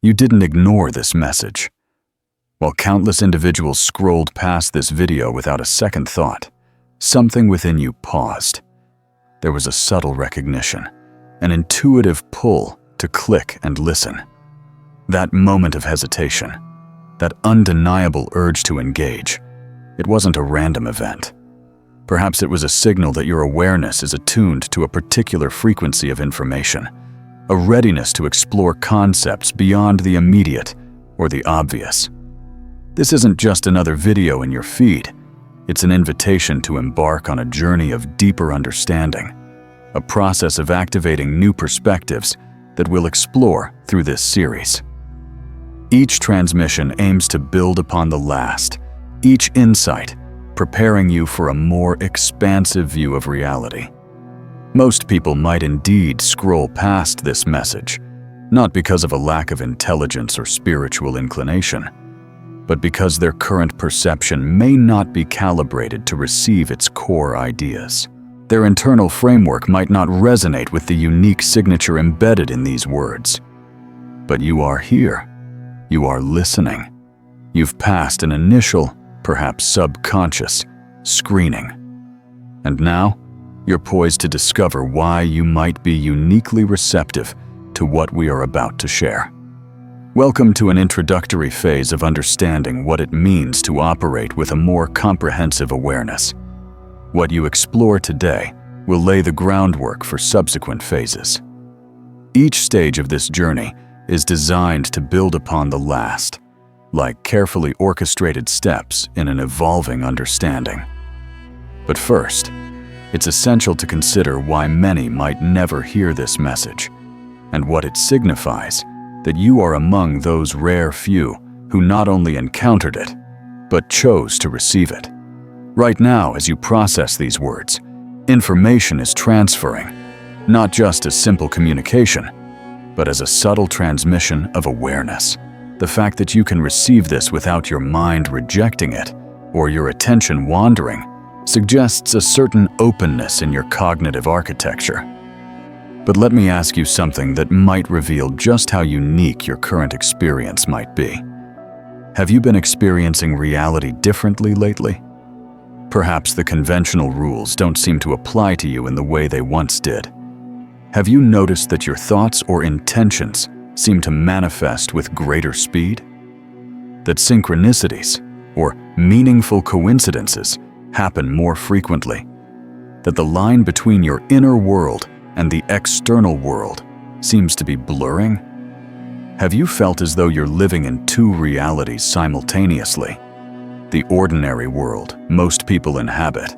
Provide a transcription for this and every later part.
You didn't ignore this message. While countless individuals scrolled past this video without a second thought, something within you paused. There was a subtle recognition, an intuitive pull to click and listen. That moment of hesitation, that undeniable urge to engage, it wasn't a random event. Perhaps it was a signal that your awareness is attuned to a particular frequency of information, a readiness to explore concepts beyond the immediate or the obvious. This isn't just another video in your feed. It's an invitation to embark on a journey of deeper understanding, a process of activating new perspectives that we'll explore through this series. Each transmission aims to build upon the last, each insight preparing you for a more expansive view of reality. Most people might indeed scroll past this message, not because of a lack of intelligence or spiritual inclination, but because their current perception may not be calibrated to receive its core ideas. Their internal framework might not resonate with the unique signature embedded in these words. But you are here. You are listening. You've passed an initial, perhaps subconscious, screening. And now, you're poised to discover why you might be uniquely receptive to what we are about to share. Welcome to an introductory phase of understanding what it means to operate with a more comprehensive awareness. What you explore today will lay the groundwork for subsequent phases. Each stage of this journey is designed to build upon the last, like carefully orchestrated steps in an evolving understanding. But first, it's essential to consider why many might never hear this message, and what it signifies that you are among those rare few who not only encountered it, but chose to receive it. Right now, as you process these words, information is transferring, not just as simple communication, but as a subtle transmission of awareness. The fact that you can receive this without your mind rejecting it or your attention wandering suggests a certain openness in your cognitive architecture. But let me ask you something that might reveal just how unique your current experience might be. Have you been experiencing reality differently lately? Perhaps the conventional rules don't seem to apply to you in the way they once did. Have you noticed that your thoughts or intentions seem to manifest with greater speed? That synchronicities, or meaningful coincidences, happen more frequently? That the line between your inner world and the external world seems to be blurring? Have you felt as though you're living in two realities simultaneously? The ordinary world most people inhabit,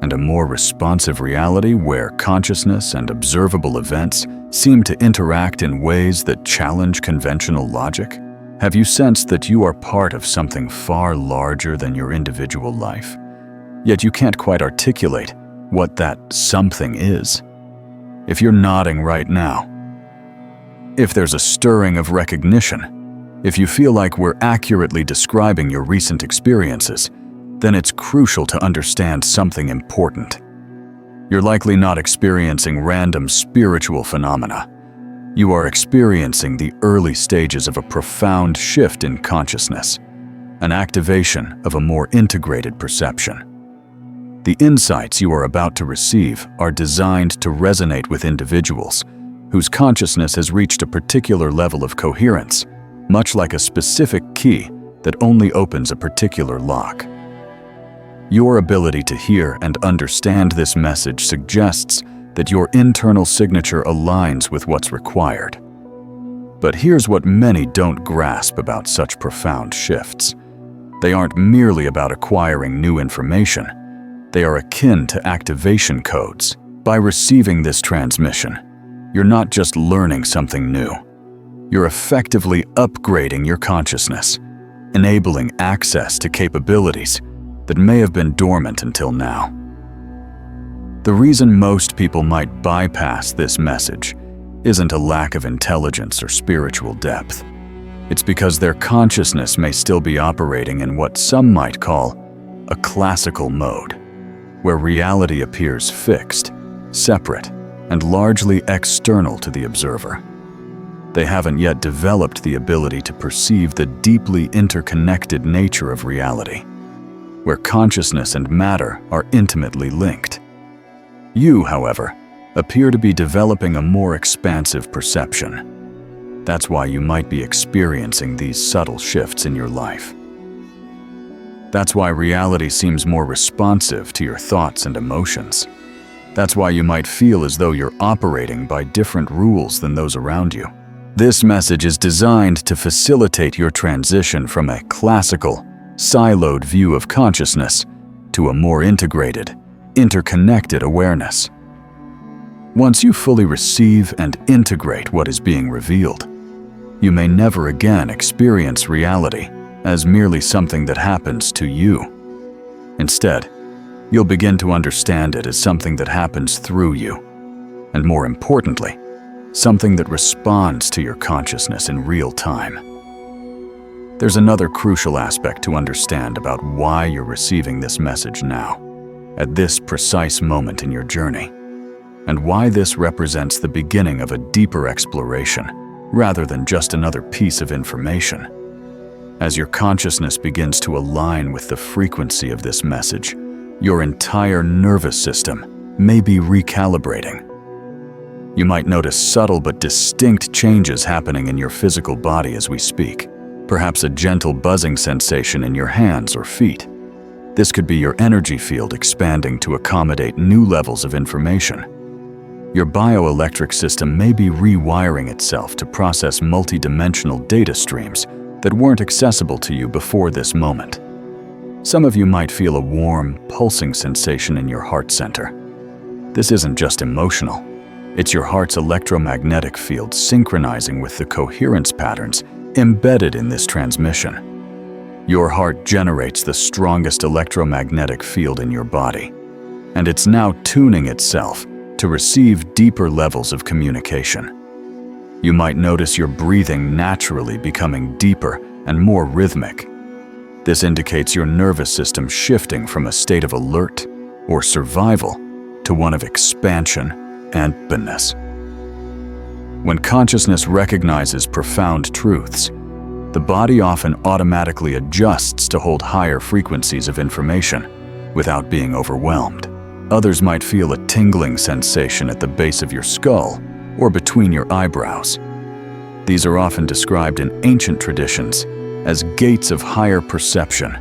and a more responsive reality where consciousness and observable events seem to interact in ways that challenge conventional logic? Have you sensed that you are part of something far larger than your individual life? Yet you can't quite articulate what that something is. If you're nodding right now, if there's a stirring of recognition, if you feel like we're accurately describing your recent experiences, then it's crucial to understand something important. You're likely not experiencing random spiritual phenomena. You are experiencing the early stages of a profound shift in consciousness, an activation of a more integrated perception. The insights you are about to receive are designed to resonate with individuals whose consciousness has reached a particular level of coherence, much like a specific key that only opens a particular lock. Your ability to hear and understand this message suggests that your internal signature aligns with what's required. But here's what many don't grasp about such profound shifts. They aren't merely about acquiring new information. They are akin to activation codes. By receiving this transmission, you're not just learning something new. You're effectively upgrading your consciousness, enabling access to capabilities that may have been dormant until now. The reason most people might bypass this message isn't a lack of intelligence or spiritual depth. It's because their consciousness may still be operating in what some might call a classical mode, where reality appears fixed, separate, and largely external to the observer. They haven't yet developed the ability to perceive the deeply interconnected nature of reality, where consciousness and matter are intimately linked. You, however, appear to be developing a more expansive perception. That's why you might be experiencing these subtle shifts in your life. That's why reality seems more responsive to your thoughts and emotions. That's why you might feel as though you're operating by different rules than those around you. This message is designed to facilitate your transition from a classical, siloed view of consciousness to a more integrated, interconnected awareness. Once you fully receive and integrate what is being revealed, you may never again experience reality as merely something that happens to you. Instead, you'll begin to understand it as something that happens through you, and more importantly, something that responds to your consciousness in real time. There's another crucial aspect to understand about why you're receiving this message now, at this precise moment in your journey, and why this represents the beginning of a deeper exploration rather than just another piece of information. As your consciousness begins to align with the frequency of this message, your entire nervous system may be recalibrating. You might notice subtle but distinct changes happening in your physical body as we speak, perhaps a gentle buzzing sensation in your hands or feet. This could be your energy field expanding to accommodate new levels of information. Your bioelectric system may be rewiring itself to process multidimensional data streams that weren't accessible to you before this moment. Some of you might feel a warm, pulsing sensation in your heart center. This isn't just emotional. It's your heart's electromagnetic field synchronizing with the coherence patterns embedded in this transmission. Your heart generates the strongest electromagnetic field in your body, and it's now tuning itself to receive deeper levels of communication. You might notice your breathing naturally becoming deeper and more rhythmic. This indicates your nervous system shifting from a state of alert or survival to one of expansion and openness. When consciousness recognizes profound truths, the body often automatically adjusts to hold higher frequencies of information without being overwhelmed. Others might feel a tingling sensation at the base of your skull or between your eyebrows. These are often described in ancient traditions as gates of higher perception,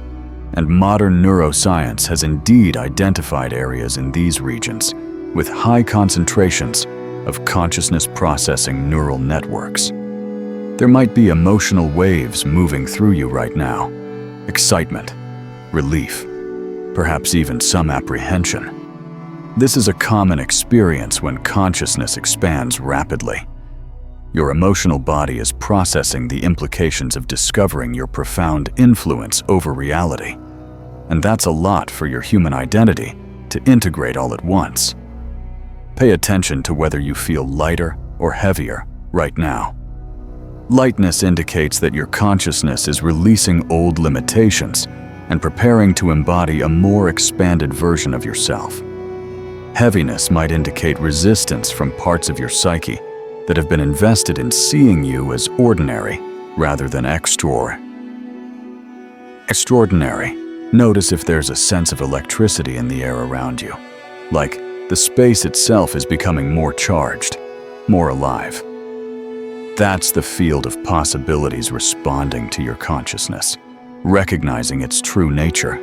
and modern neuroscience has indeed identified areas in these regions with high concentrations of consciousness processing neural networks. There might be emotional waves moving through you right now: excitement, relief, perhaps even some apprehension. This is a common experience when consciousness expands rapidly. Your emotional body is processing the implications of discovering your profound influence over reality. And that's a lot for your human identity to integrate all at once. Pay attention to whether you feel lighter or heavier right now. Lightness indicates that your consciousness is releasing old limitations and preparing to embody a more expanded version of yourself. Heaviness might indicate resistance from parts of your psyche that have been invested in seeing you as ordinary rather than extraordinary. Notice if there's a sense of electricity in the air around you, like the space itself is becoming more charged, more alive. That's the field of possibilities responding to your consciousness, recognizing its true nature.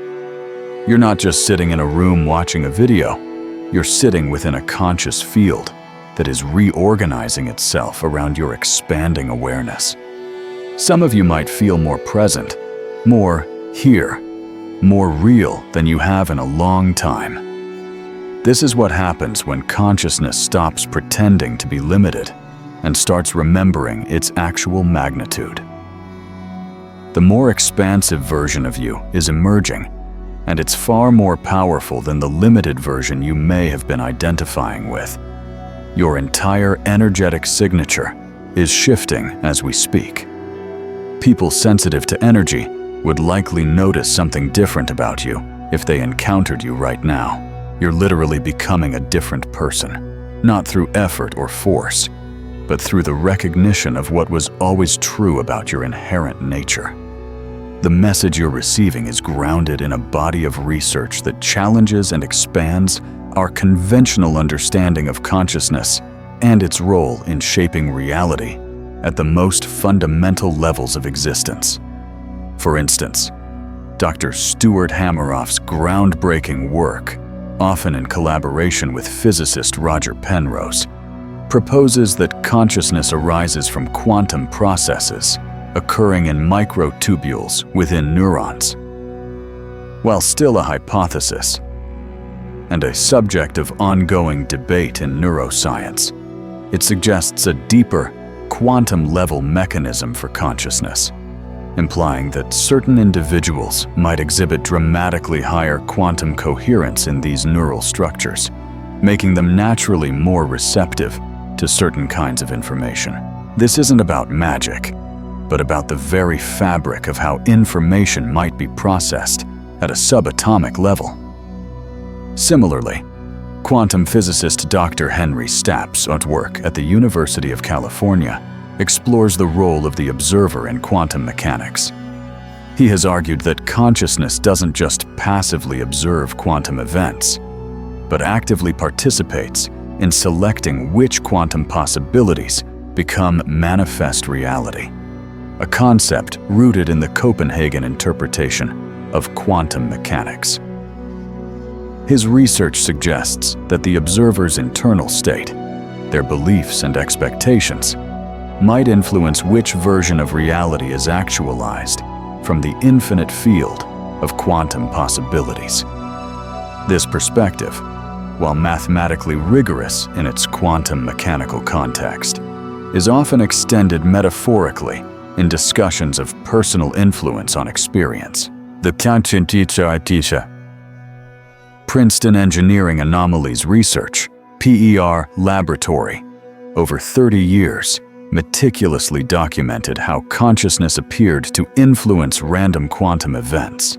You're not just sitting in a room watching a video. You're sitting within a conscious field that is reorganizing itself around your expanding awareness. Some of you might feel more present, more here, more real than you have in a long time. This is what happens when consciousness stops pretending to be limited and starts remembering its actual magnitude. The more expansive version of you is emerging, and it's far more powerful than the limited version you may have been identifying with. Your entire energetic signature is shifting as we speak. People sensitive to energy would likely notice something different about you if they encountered you right now. You're literally becoming a different person, not through effort or force, but through the recognition of what was always true about your inherent nature. The message you're receiving is grounded in a body of research that challenges and expands our conventional understanding of consciousness and its role in shaping reality at the most fundamental levels of existence. For instance, Dr. Stuart Hameroff's groundbreaking work, often in collaboration with physicist Roger Penrose, proposes that consciousness arises from quantum processes occurring in microtubules within neurons. While still a hypothesis and a subject of ongoing debate in neuroscience, it suggests a deeper, quantum-level mechanism for consciousness, implying that certain individuals might exhibit dramatically higher quantum coherence in these neural structures, making them naturally more receptive to certain kinds of information. This isn't about magic, but about the very fabric of how information might be processed at a subatomic level. Similarly, quantum physicist Dr. Henry Stapp's work at the University of California explores the role of the observer in quantum mechanics. He has argued that consciousness doesn't just passively observe quantum events, but actively participates in selecting which quantum possibilities become manifest reality, a concept rooted in the Copenhagen interpretation of quantum mechanics. His research suggests that the observer's internal state, their beliefs and expectations, might influence which version of reality is actualized from the infinite field of quantum possibilities. This perspective, while mathematically rigorous in its quantum mechanical context, is often extended metaphorically in discussions of personal influence on experience. The Princeton Engineering Anomalies Research (PER) Laboratory, over 30 years, meticulously documented how consciousness appeared to influence random quantum events.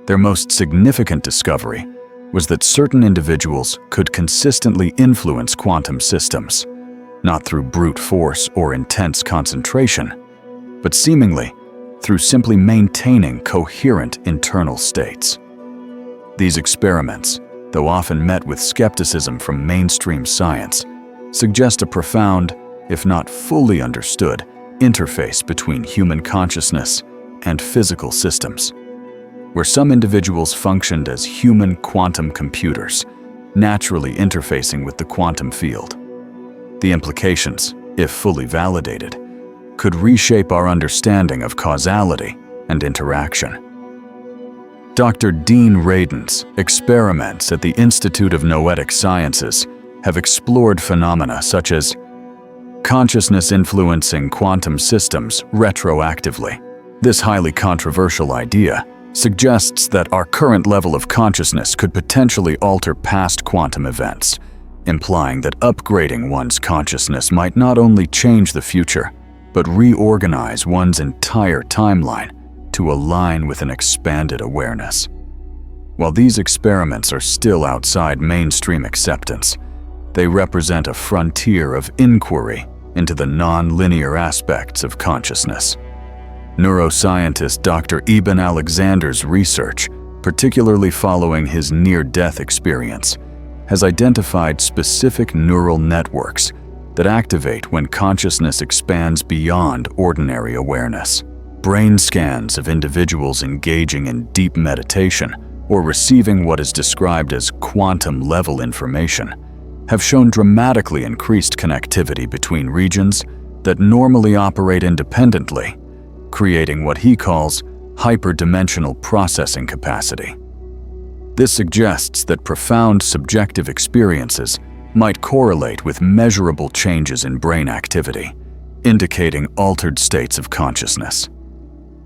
Their most significant discovery was that certain individuals could consistently influence quantum systems, not through brute force or intense concentration, but seemingly through simply maintaining coherent internal states. These experiments, though often met with skepticism from mainstream science, suggest a profound, if not fully understood, interface between human consciousness and physical systems, where some individuals functioned as human quantum computers, naturally interfacing with the quantum field. The implications, if fully validated, could reshape our understanding of causality and interaction. Dr. Dean Radin's experiments at the Institute of Noetic Sciences have explored phenomena such as consciousness influencing quantum systems retroactively. This highly controversial idea suggests that our current level of consciousness could potentially alter past quantum events, implying that upgrading one's consciousness might not only change the future, but reorganize one's entire timeline to align with an expanded awareness. While these experiments are still outside mainstream acceptance, they represent a frontier of inquiry into the non-linear aspects of consciousness. Neuroscientist Dr. Eben Alexander's research, particularly following his near-death experience, has identified specific neural networks that activate when consciousness expands beyond ordinary awareness. Brain scans of individuals engaging in deep meditation or receiving what is described as quantum-level information have shown dramatically increased connectivity between regions that normally operate independently, creating what he calls hyperdimensional processing capacity. This suggests that profound subjective experiences might correlate with measurable changes in brain activity, indicating altered states of consciousness.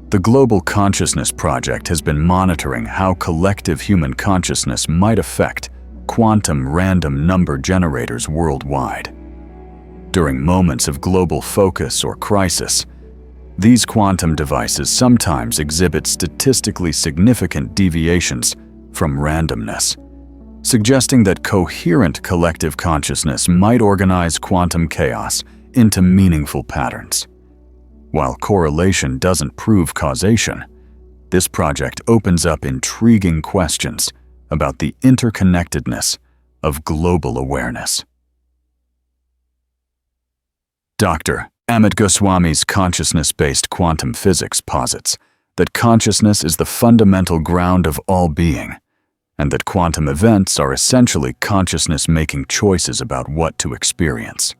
The Global Consciousness Project has been monitoring how collective human consciousness might affect quantum random number generators worldwide. During moments of global focus or crisis, these quantum devices sometimes exhibit statistically significant deviations from randomness, suggesting that coherent collective consciousness might organize quantum chaos into meaningful patterns. While correlation doesn't prove causation, this project opens up intriguing questions about the interconnectedness of global awareness. Dr. Amit Goswami's consciousness-based quantum physics posits that consciousness is the fundamental ground of all being, and that quantum events are essentially consciousness making choices about what to experience.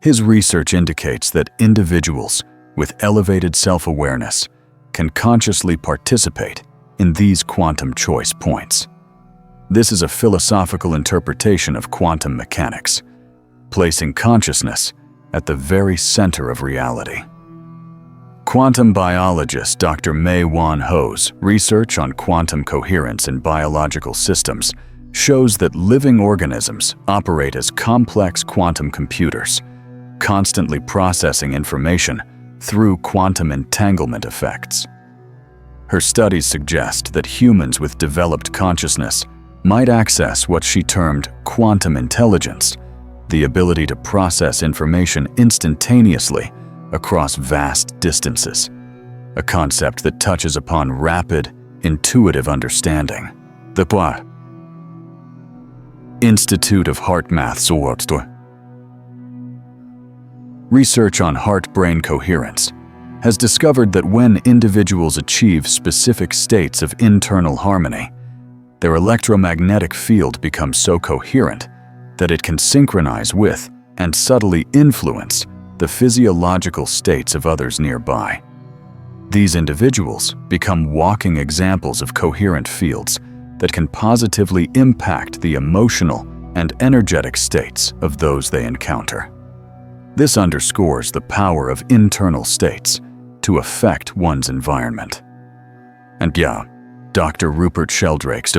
His research indicates that individuals with elevated self-awareness can consciously participate in these quantum choice points. This is a philosophical interpretation of quantum mechanics, placing consciousness at the very center of reality. Quantum biologist Dr. Mei-Wan Ho's research on quantum coherence in biological systems shows that living organisms operate as complex quantum computers, constantly processing information through quantum entanglement effects. Her studies suggest that humans with developed consciousness might access what she termed quantum intelligence, the ability to process information instantaneously across vast distances, a concept that touches upon rapid, intuitive understanding. The Institute of Heart Maths research on heart-brain coherence has discovered that when individuals achieve specific states of internal harmony, their electromagnetic field becomes so coherent that it can synchronize with and subtly influence the physiological states of others nearby. These individuals become walking examples of coherent fields that can positively impact the emotional and energetic states of those they encounter. This underscores the power of internal states to affect one's environment. And Dr. Rupert Sheldrake's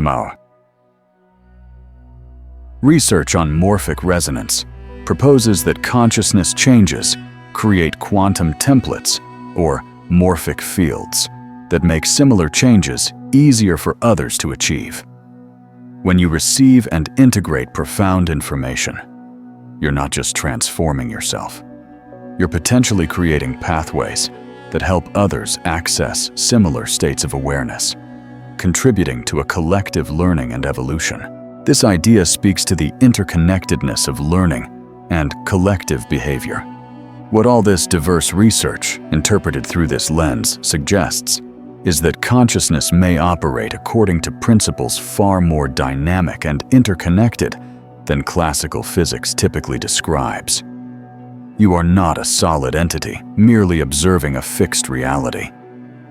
research on morphic resonance proposes that consciousness changes create quantum templates, or morphic fields, that make similar changes easier for others to achieve. When you receive and integrate profound information, you're not just transforming yourself. You're potentially creating pathways that help others access similar states of awareness, contributing to a collective learning and evolution. This idea speaks to the interconnectedness of learning and collective behavior. What all this diverse research, interpreted through this lens, suggests is that consciousness may operate according to principles far more dynamic and interconnected than classical physics typically describes. You are not a solid entity, merely observing a fixed reality.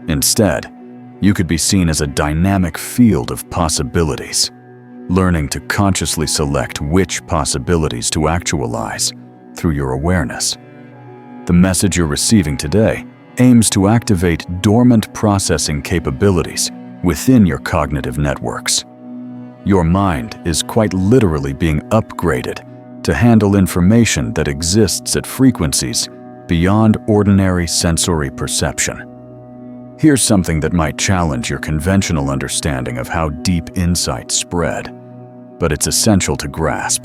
Instead, you could be seen as a dynamic field of possibilities, learning to consciously select which possibilities to actualize through your awareness. The message you're receiving today aims to activate dormant processing capabilities within your cognitive networks. Your mind is quite literally being upgraded to handle information that exists at frequencies beyond ordinary sensory perception. Here's something that might challenge your conventional understanding of how deep insights spread, but it's essential to grasp.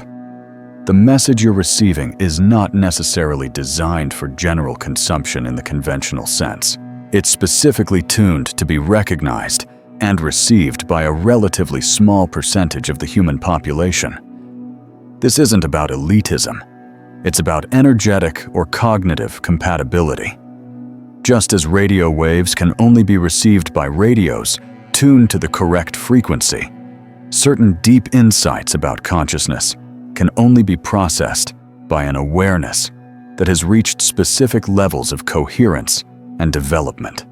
The message you're receiving is not necessarily designed for general consumption in the conventional sense. It's specifically tuned to be recognized and received by a relatively small percentage of the human population. This isn't about elitism. It's about energetic or cognitive compatibility. Just as radio waves can only be received by radios tuned to the correct frequency, certain deep insights about consciousness can only be processed by an awareness that has reached specific levels of coherence and development.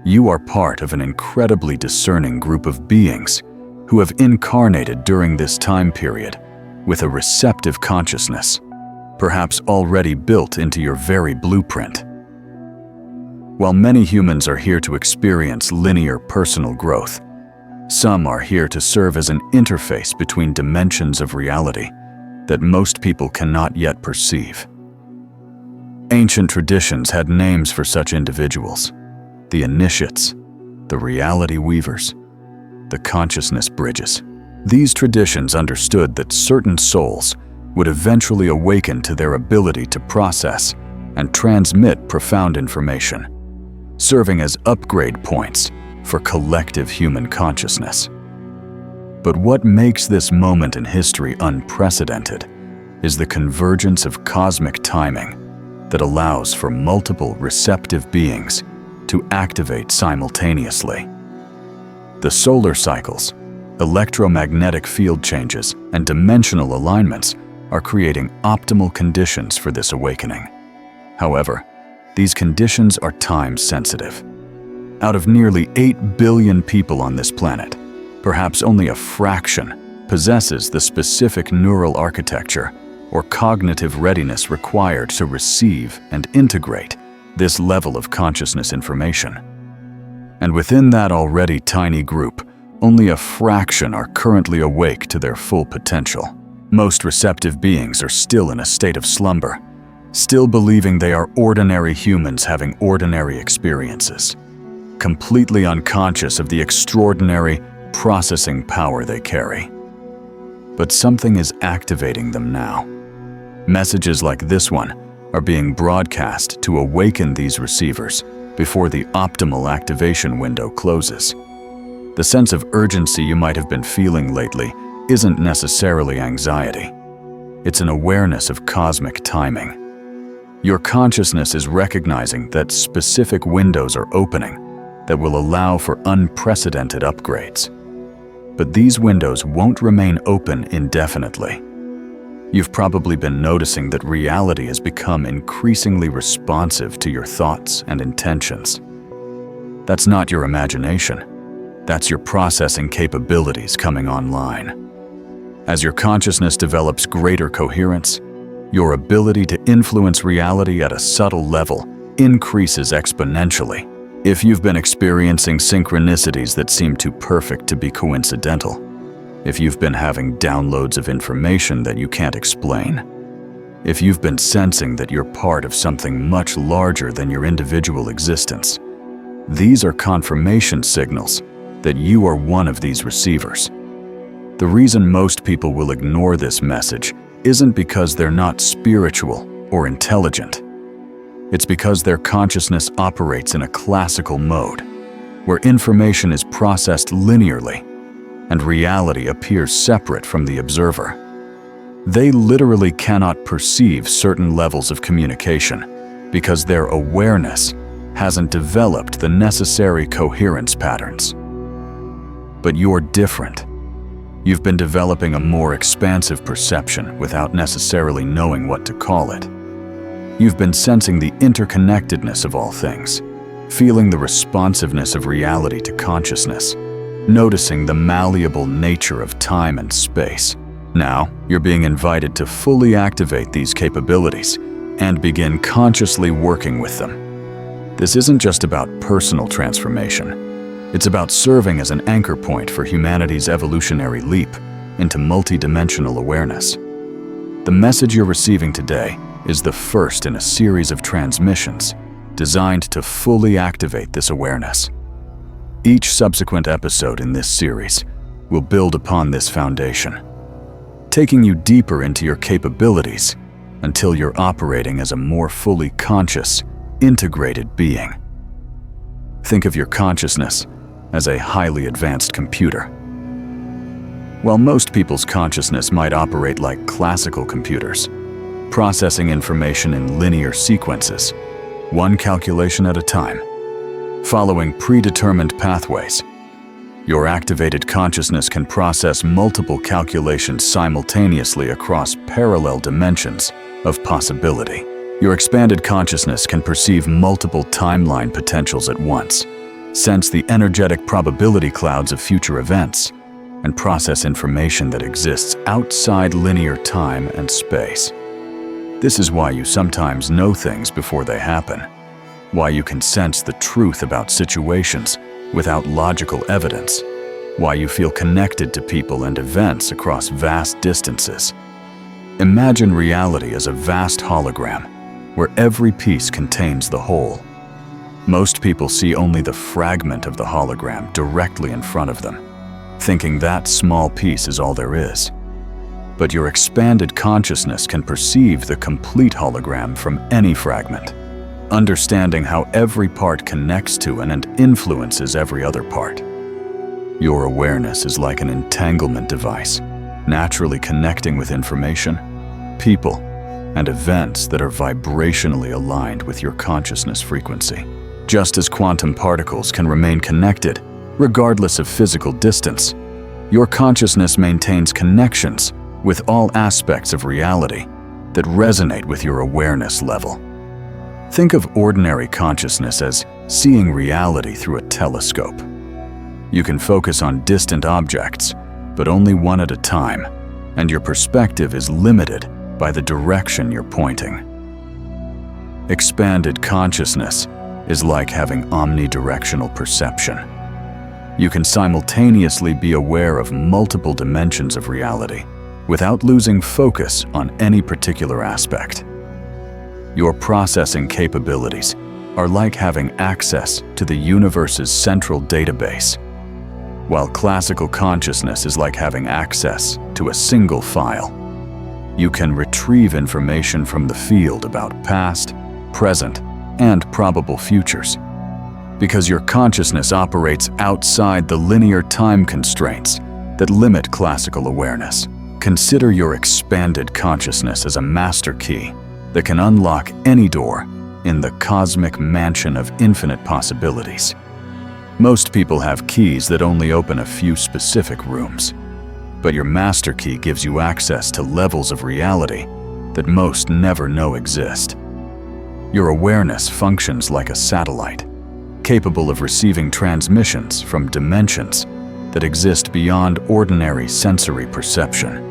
You are part of an incredibly discerning group of beings who have incarnated during this time period with a receptive consciousness, perhaps already built into your very blueprint. While many humans are here to experience linear personal growth, some are here to serve as an interface between dimensions of reality that most people cannot yet perceive. Ancient traditions had names for such individuals: the initiates, the reality weavers, the consciousness bridges. These traditions understood that certain souls would eventually awaken to their ability to process and transmit profound information, serving as upgrade points for collective human consciousness. But what makes this moment in history unprecedented is the convergence of cosmic timing that allows for multiple receptive beings to activate simultaneously. The solar cycles, electromagnetic field changes, and dimensional alignments are creating optimal conditions for this awakening. However, these conditions are time-sensitive. Out of nearly 8 billion people on this planet, perhaps only a fraction possesses the specific neural architecture or cognitive readiness required to receive and integrate this level of consciousness information. And within that already tiny group, only a fraction are currently awake to their full potential. Most receptive beings are still in a state of slumber, still believing they are ordinary humans having ordinary experiences, completely unconscious of the extraordinary processing power they carry. But something is activating them now. Messages like this one are being broadcast to awaken these receivers before the optimal activation window closes. The sense of urgency you might have been feeling lately isn't necessarily anxiety. It's an awareness of cosmic timing. Your consciousness is recognizing that specific windows are opening that will allow for unprecedented upgrades. But these windows won't remain open indefinitely. You've probably been noticing that reality has become increasingly responsive to your thoughts and intentions. That's not your imagination. That's your processing capabilities coming online. As your consciousness develops greater coherence, your ability to influence reality at a subtle level increases exponentially. If you've been experiencing synchronicities that seem too perfect to be coincidental, if you've been having downloads of information that you can't explain, if you've been sensing that you're part of something much larger than your individual existence, these are confirmation signals that you are one of these receivers. The reason most people will ignore this message isn't because they're not spiritual or intelligent. It's because their consciousness operates in a classical mode, where information is processed linearly and reality appears separate from the observer. They literally cannot perceive certain levels of communication because their awareness hasn't developed the necessary coherence patterns. But you're different. You've been developing a more expansive perception without necessarily knowing what to call it. You've been sensing the interconnectedness of all things, feeling the responsiveness of reality to consciousness, noticing the malleable nature of time and space. Now, you're being invited to fully activate these capabilities and begin consciously working with them. This isn't just about personal transformation. It's about serving as an anchor point for humanity's evolutionary leap into multidimensional awareness. The message you're receiving today is the first in a series of transmissions designed to fully activate this awareness. Each subsequent episode in this series will build upon this foundation, taking you deeper into your capabilities until you're operating as a more fully conscious, integrated being. Think of your consciousness as a highly advanced computer. While most people's consciousness might operate like classical computers, processing information in linear sequences, one calculation at a time, following predetermined pathways, your activated consciousness can process multiple calculations simultaneously across parallel dimensions of possibility. Your expanded consciousness can perceive multiple timeline potentials at once, sense the energetic probability clouds of future events, and process information that exists outside linear time and space. This is why you sometimes know things before they happen, why you can sense the truth about situations without logical evidence, why you feel connected to people and events across vast distances. Imagine reality as a vast hologram, where every piece contains the whole. Most people see only the fragment of the hologram directly in front of them, thinking that small piece is all there is. but your expanded consciousness can perceive the complete hologram from any fragment, understanding how every part connects to and influences every other part. Your awareness is like an entanglement device, naturally connecting with information, people, and events that are vibrationally aligned with your consciousness frequency. Just as quantum particles can remain connected, regardless of physical distance, your consciousness maintains connections with all aspects of reality that resonate with your awareness level. Think of ordinary consciousness as seeing reality through a telescope. You can focus on distant objects, but only one at a time, and your perspective is limited by the direction you're pointing. Expanded consciousness is like having omnidirectional perception. You can simultaneously be aware of multiple dimensions of reality without losing focus on any particular aspect. Your processing capabilities are like having access to the universe's central database, while classical consciousness is like having access to a single file. You can retrieve information from the field about past, present, and probable futures. Because your consciousness operates outside the linear time constraints that limit classical awareness. Consider your expanded consciousness as a master key that can unlock any door in the cosmic mansion of infinite possibilities. Most people have keys that only open a few specific rooms, but your master key gives you access to levels of reality that most never know exist. Your awareness functions like a satellite, capable of receiving transmissions from dimensions that exist beyond ordinary sensory perception.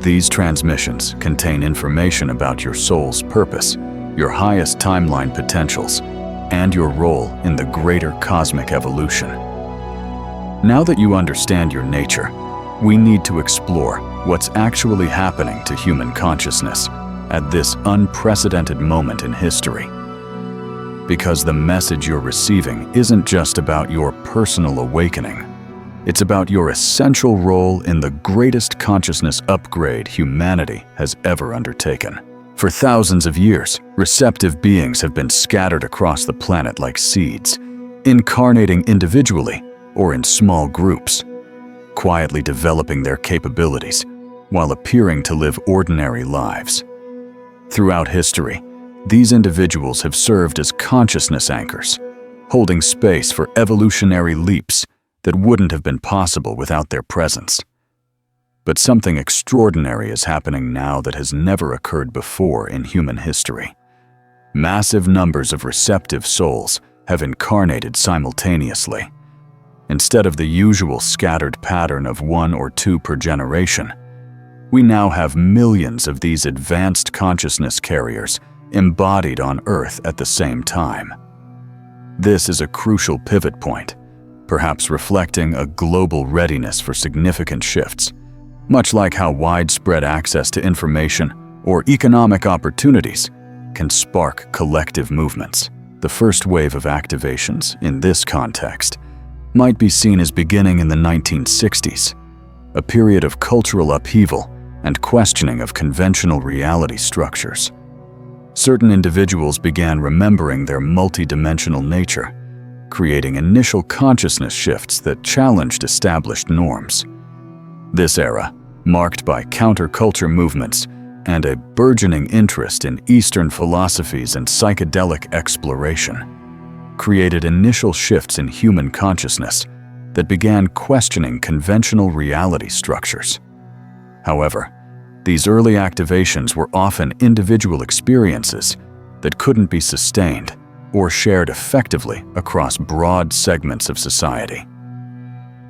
These transmissions contain information about your soul's purpose, your highest timeline potentials, and your role in the greater cosmic evolution. Now that you understand your nature, we need to explore what's actually happening to human consciousness at this unprecedented moment in history. Because the message you're receiving isn't just about your personal awakening. It's about your essential role in the greatest consciousness upgrade humanity has ever undertaken. For thousands of years, receptive beings have been scattered across the planet like seeds, incarnating individually or in small groups, quietly developing their capabilities while appearing to live ordinary lives. Throughout history, these individuals have served as consciousness anchors, holding space for evolutionary leaps that wouldn't have been possible without their presence. But something extraordinary is happening now that has never occurred before in human history. Massive numbers of receptive souls have incarnated simultaneously. Instead of the usual scattered pattern of 1 or 2 per generation, we now have millions of these advanced consciousness carriers embodied on Earth at the same time. This is a crucial pivot point, perhaps reflecting a global readiness for significant shifts, much like how widespread access to information or economic opportunities can spark collective movements. The first wave of activations, in this context, might be seen as beginning in the 1960s, a period of cultural upheaval and questioning of conventional reality structures. Certain individuals began remembering their multidimensional nature, creating initial consciousness shifts that challenged established norms. This era, marked by counterculture movements and a burgeoning interest in Eastern philosophies and psychedelic exploration, created initial shifts in human consciousness that began questioning conventional reality structures. However, these early activations were often individual experiences that couldn't be sustained or shared effectively across broad segments of society.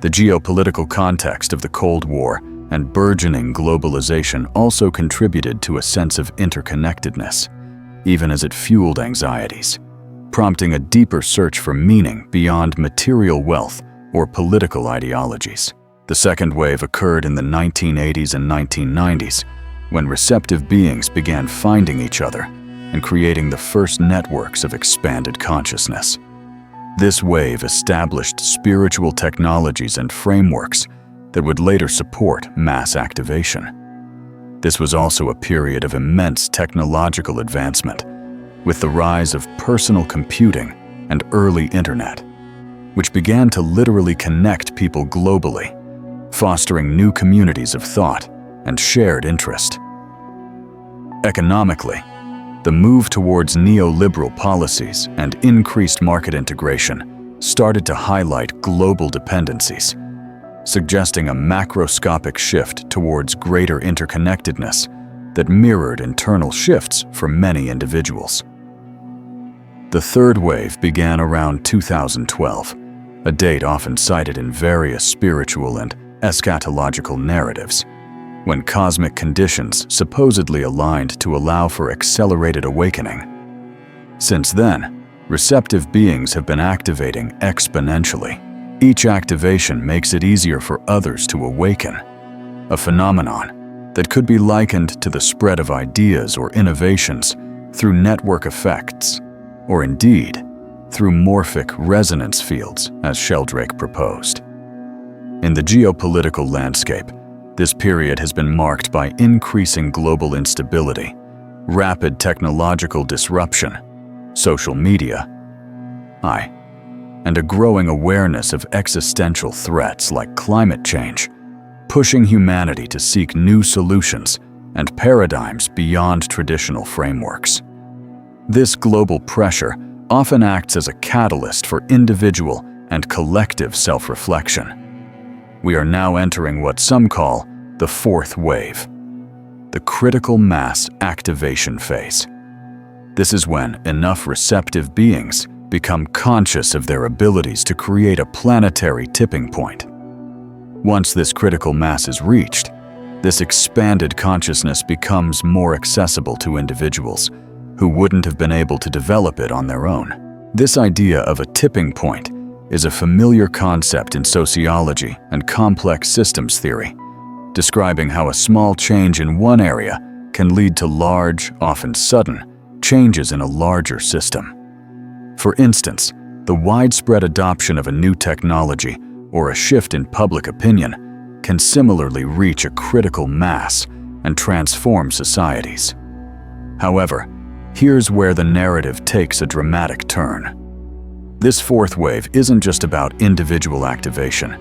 The geopolitical context of the Cold War and burgeoning globalization also contributed to a sense of interconnectedness, even as it fueled anxieties, prompting a deeper search for meaning beyond material wealth or political ideologies. The second wave occurred in the 1980s and 1990s, when receptive beings began finding each other and creating the first networks of expanded consciousness. This wave established spiritual technologies and frameworks that would later support mass activation. This was also a period of immense technological advancement, with the rise of personal computing and early internet, which began to literally connect people globally, fostering new communities of thought and shared interest. Economically, the move towards neoliberal policies and increased market integration started to highlight global dependencies, suggesting a macroscopic shift towards greater interconnectedness that mirrored internal shifts for many individuals. The third wave began around 2012, a date often cited in various spiritual and eschatological narratives, when cosmic conditions supposedly aligned to allow for accelerated awakening. Since then, receptive beings have been activating exponentially. Each activation makes it easier for others to awaken, a phenomenon that could be likened to the spread of ideas or innovations through network effects, or indeed, through morphic resonance fields, as Sheldrake proposed. In the geopolitical landscape, this period has been marked by increasing global instability, rapid technological disruption, social media, and a growing awareness of existential threats like climate change, pushing humanity to seek new solutions and paradigms beyond traditional frameworks. This global pressure often acts as a catalyst for individual and collective self-reflection. We are now entering what some call the fourth wave, the critical mass activation phase. This is when enough receptive beings become conscious of their abilities to create a planetary tipping point. Once this critical mass is reached, this expanded consciousness becomes more accessible to individuals who wouldn't have been able to develop it on their own. This idea of a tipping point is a familiar concept in sociology and complex systems theory, describing how a small change in one area can lead to large, often sudden, changes in a larger system. For instance, the widespread adoption of a new technology or a shift in public opinion can similarly reach a critical mass and transform societies. However, here's where the narrative takes a dramatic turn. This fourth wave isn't just about individual activation.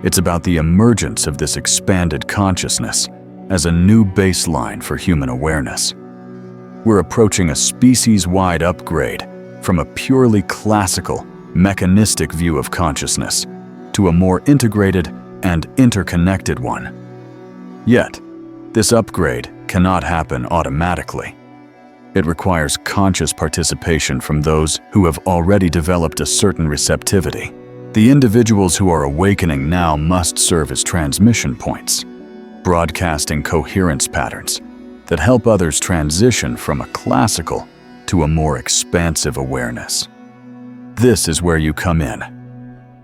It's about the emergence of this expanded consciousness as a new baseline for human awareness. We're approaching a species-wide upgrade from a purely classical, mechanistic view of consciousness to a more integrated and interconnected one. Yet, this upgrade cannot happen automatically. It requires conscious participation from those who have already developed a certain receptivity. The individuals who are awakening now must serve as transmission points, broadcasting coherence patterns that help others transition from a classical to a more expansive awareness. This is where you come in.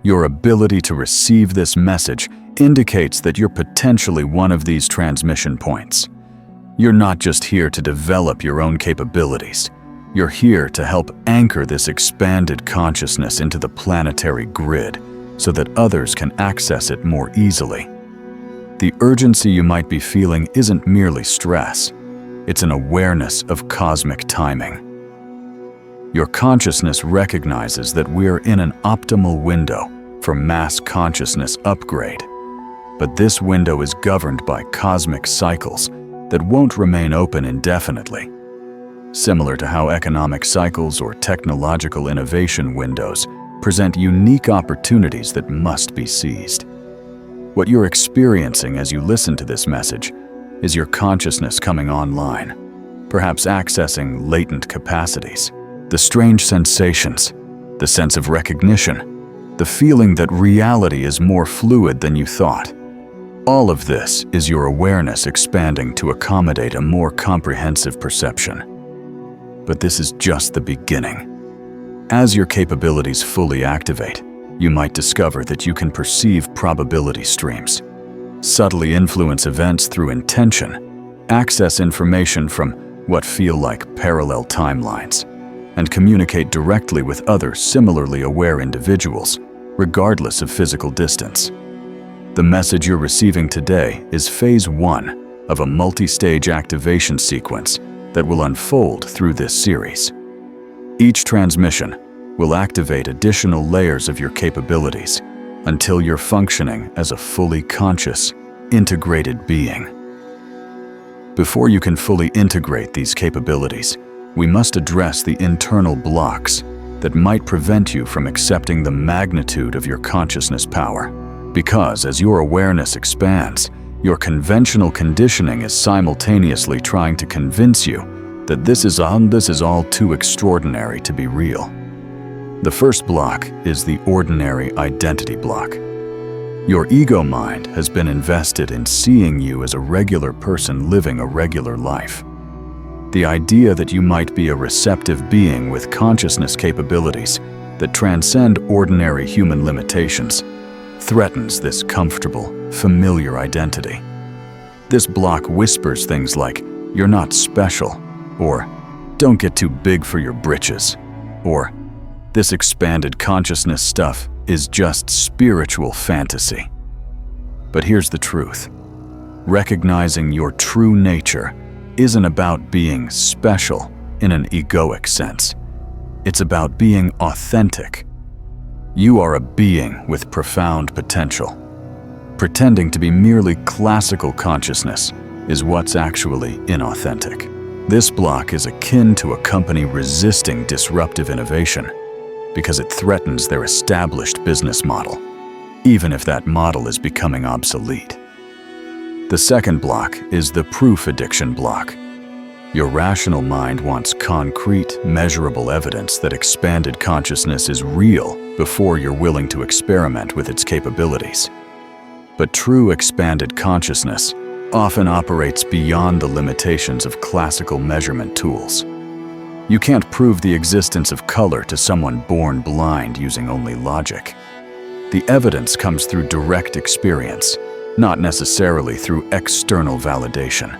Your ability to receive this message indicates that you're potentially one of these transmission points. You're not just here to develop your own capabilities. You're here to help anchor this expanded consciousness into the planetary grid so that others can access it more easily. The urgency you might be feeling isn't merely stress. It's an awareness of cosmic timing. Your consciousness recognizes that we're in an optimal window for mass consciousness upgrade, but this window is governed by cosmic cycles that won't remain open indefinitely. Similar to how economic cycles or technological innovation windows present unique opportunities that must be seized. What you're experiencing as you listen to this message is your consciousness coming online, perhaps accessing latent capacities. The strange sensations, the sense of recognition, the feeling that reality is more fluid than you thought. All of this is your awareness expanding to accommodate a more comprehensive perception. But this is just the beginning. As your capabilities fully activate, you might discover that you can perceive probability streams, subtly influence events through intention, access information from what feel like parallel timelines, and communicate directly with other similarly aware individuals, regardless of physical distance. The message you're receiving today is phase 1 of a multi-stage activation sequence that will unfold through this series. Each transmission will activate additional layers of your capabilities until you're functioning as a fully conscious, integrated being. Before you can fully integrate these capabilities, we must address the internal blocks that might prevent you from accepting the magnitude of your consciousness power. Because as your awareness expands, your conventional conditioning is simultaneously trying to convince you that this is all too extraordinary to be real. The first block is the ordinary identity block. Your ego mind has been invested in seeing you as a regular person living a regular life. The idea that you might be a receptive being with consciousness capabilities that transcend ordinary human limitations threatens this comfortable, familiar identity. This block whispers things like, "You're not special," or "Don't get too big for your britches," or "This expanded consciousness stuff is just spiritual fantasy." But here's the truth. Recognizing your true nature isn't about being special in an egoic sense. It's about being authentic. You are a being with profound potential. Pretending to be merely classical consciousness is what's actually inauthentic. This block is akin to a company resisting disruptive innovation because it threatens their established business model, even if that model is becoming obsolete. The second block is the proof addiction block. Your rational mind wants concrete, measurable evidence that expanded consciousness is real before you're willing to experiment with its capabilities. But true expanded consciousness often operates beyond the limitations of classical measurement tools. You can't prove the existence of color to someone born blind using only logic. The evidence comes through direct experience, not necessarily through external validation.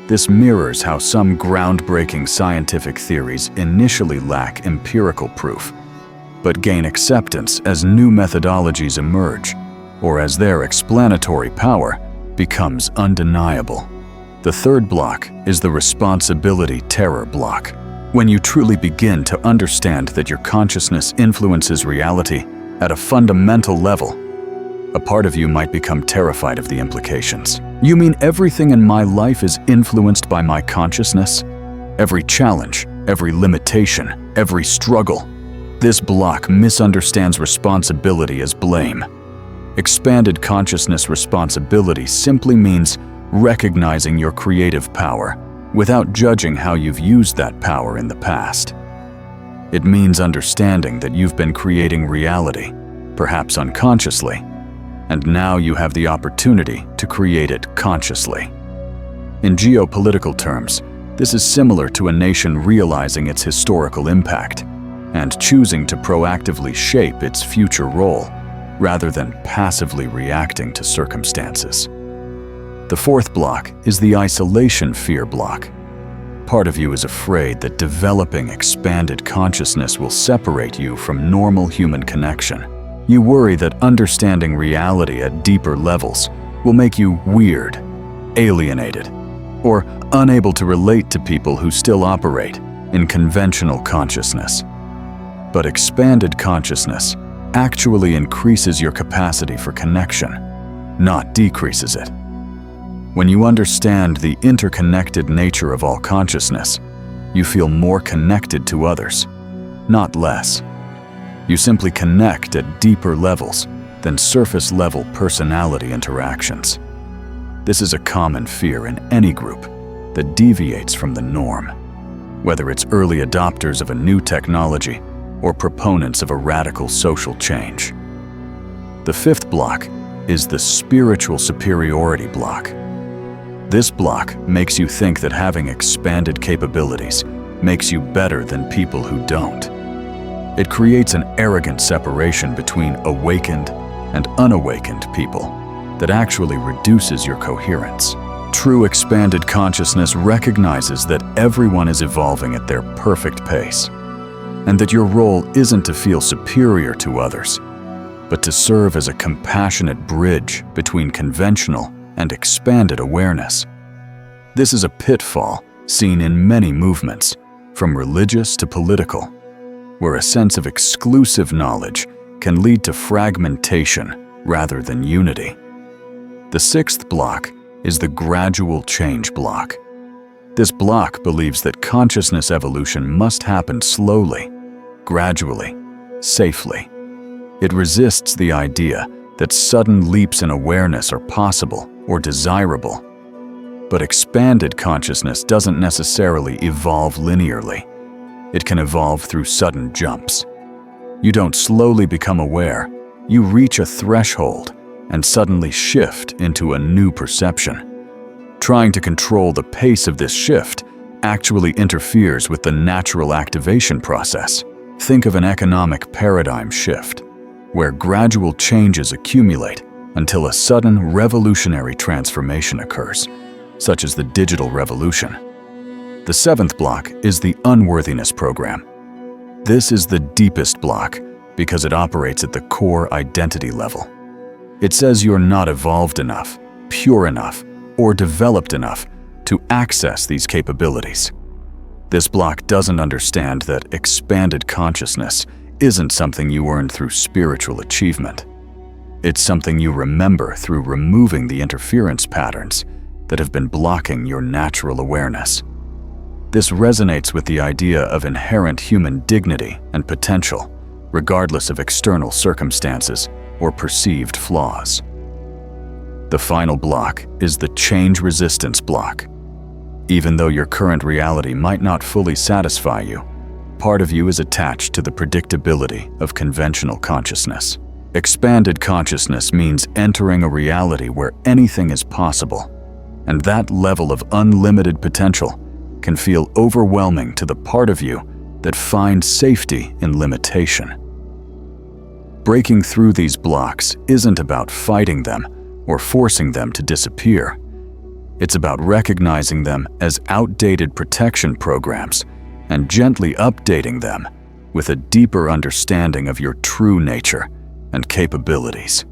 This mirrors how some groundbreaking scientific theories initially lack empirical proof, but gain acceptance as new methodologies emerge, or as their explanatory power becomes undeniable. The third block is the responsibility terror block. When you truly begin to understand that your consciousness influences reality at a fundamental level, a part of you might become terrified of the implications. You mean everything in my life is influenced by my consciousness? Every challenge, every limitation, every struggle. This block misunderstands responsibility as blame. Expanded consciousness responsibility simply means recognizing your creative power without judging how you've used that power in the past. It means understanding that you've been creating reality, perhaps unconsciously, and now you have the opportunity to create it consciously. In geopolitical terms, this is similar to a nation realizing its historical impact and choosing to proactively shape its future role rather than passively reacting to circumstances. The fourth block is the isolation fear block. Part of you is afraid that developing expanded consciousness will separate you from normal human connection. You worry that understanding reality at deeper levels will make you weird, alienated, or unable to relate to people who still operate in conventional consciousness. But expanded consciousness actually increases your capacity for connection, not decreases it. When you understand the interconnected nature of all consciousness, you feel more connected to others, not less. You simply connect at deeper levels than surface-level personality interactions. This is a common fear in any group that deviates from the norm, whether it's early adopters of a new technology or proponents of a radical social change. The fifth block is the spiritual superiority block. This block makes you think that having expanded capabilities makes you better than people who don't. It creates an arrogant separation between awakened and unawakened people that actually reduces your coherence. True expanded consciousness recognizes that everyone is evolving at their perfect pace, and that your role isn't to feel superior to others, but to serve as a compassionate bridge between conventional and expanded awareness. This is a pitfall seen in many movements, from religious to political, where a sense of exclusive knowledge can lead to fragmentation rather than unity. The sixth block is the gradual change block. This block believes that consciousness evolution must happen slowly, gradually, safely. It resists the idea that sudden leaps in awareness are possible or desirable. But expanded consciousness doesn't necessarily evolve linearly. It can evolve through sudden jumps. You don't slowly become aware. You reach a threshold and suddenly shift into a new perception. Trying to control the pace of this shift actually interferes with the natural activation process. Think of an economic paradigm shift, where gradual changes accumulate until a sudden revolutionary transformation occurs, such as the digital revolution. The seventh block is the unworthiness program. This is the deepest block because it operates at the core identity level. It says you're not evolved enough, pure enough, or developed enough to access these capabilities. This block doesn't understand that expanded consciousness isn't something you earn through spiritual achievement. It's something you remember through removing the interference patterns that have been blocking your natural awareness. This resonates with the idea of inherent human dignity and potential, regardless of external circumstances or perceived flaws. The final block is the change resistance block. Even though your current reality might not fully satisfy you, part of you is attached to the predictability of conventional consciousness. Expanded consciousness means entering a reality where anything is possible, and that level of unlimited potential can feel overwhelming to the part of you that finds safety in limitation. Breaking through these blocks isn't about fighting them or forcing them to disappear. It's about recognizing them as outdated protection programs and gently updating them with a deeper understanding of your true nature and capabilities.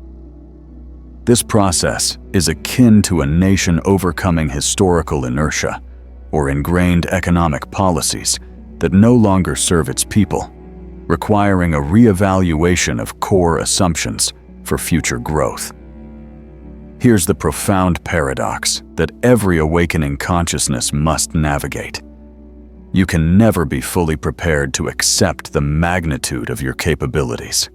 This process is akin to a nation overcoming historical inertia or ingrained economic policies that no longer serve its people, requiring a reevaluation of core assumptions for future growth. Here's the profound paradox that every awakening consciousness must navigate. You can never be fully prepared to accept the magnitude of your capabilities.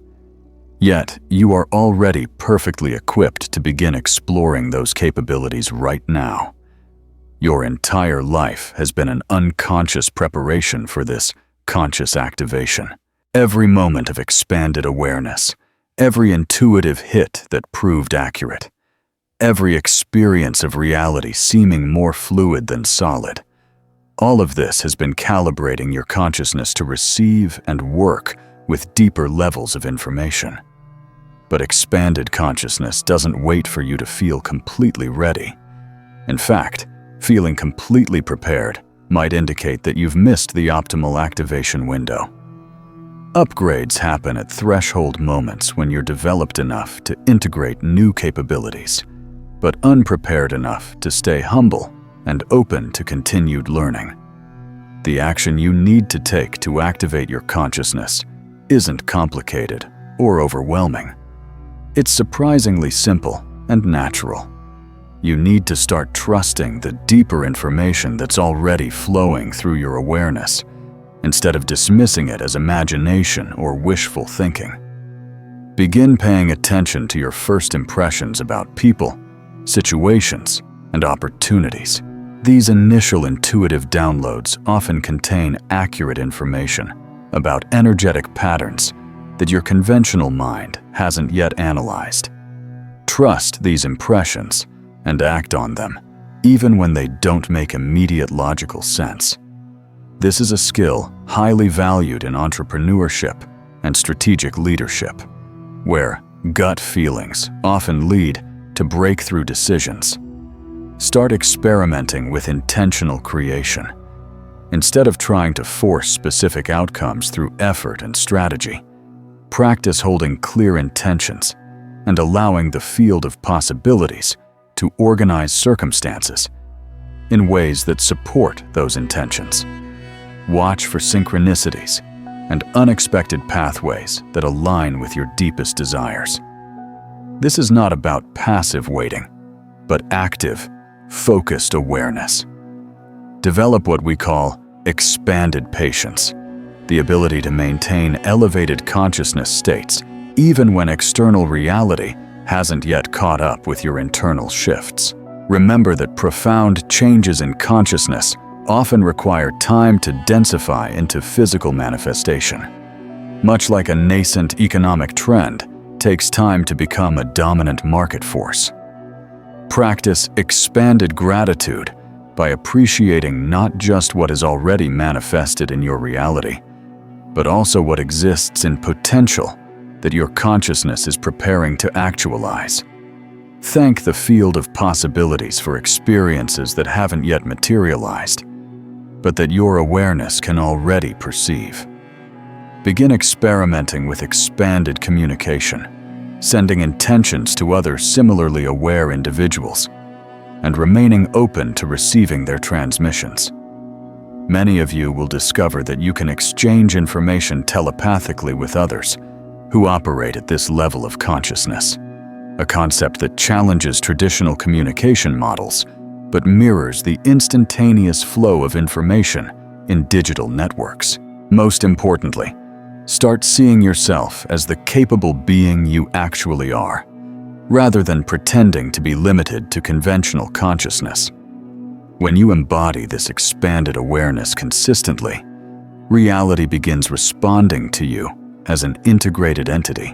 Yet, you are already perfectly equipped to begin exploring those capabilities right now. Your entire life has been an unconscious preparation for this conscious activation. Every moment of expanded awareness, every intuitive hit that proved accurate, every experience of reality seeming more fluid than solid, all of this has been calibrating your consciousness to receive and work with deeper levels of information. But expanded consciousness doesn't wait for you to feel completely ready. In fact, feeling completely prepared might indicate that you've missed the optimal activation window. Upgrades happen at threshold moments when you're developed enough to integrate new capabilities, but unprepared enough to stay humble and open to continued learning. The action you need to take to activate your consciousness isn't complicated or overwhelming. It's surprisingly simple and natural. You need to start trusting the deeper information that's already flowing through your awareness, instead of dismissing it as imagination or wishful thinking. Begin paying attention to your first impressions about people, situations, and opportunities. These initial intuitive downloads often contain accurate information about energetic patterns that your conventional mind hasn't yet analyzed. Trust these impressions and act on them, even when they don't make immediate logical sense. This is a skill highly valued in entrepreneurship and strategic leadership, where gut feelings often lead to breakthrough decisions. Start experimenting with intentional creation. Instead of trying to force specific outcomes through effort and strategy, practice holding clear intentions and allowing the field of possibilities to organize circumstances in ways that support those intentions. Watch for synchronicities and unexpected pathways that align with your deepest desires. This is not about passive waiting, but active, focused awareness. Develop what we call expanded patience, the ability to maintain elevated consciousness states even when external reality hasn't yet caught up with your internal shifts. Remember that profound changes in consciousness often require time to densify into physical manifestation. Much like a nascent economic trend takes time to become a dominant market force. Practice expanded gratitude by appreciating not just what is already manifested in your reality, but also what exists in potential that your consciousness is preparing to actualize. Thank the field of possibilities for experiences that haven't yet materialized, but that your awareness can already perceive. Begin experimenting with expanded communication, sending intentions to other similarly aware individuals, and remaining open to receiving their transmissions. Many of you will discover that you can exchange information telepathically with others who operate at this level of consciousness, a concept that challenges traditional communication models but mirrors the instantaneous flow of information in digital networks. Most importantly, start seeing yourself as the capable being you actually are, rather than pretending to be limited to conventional consciousness. When you embody this expanded awareness consistently, reality begins responding to you as an integrated entity,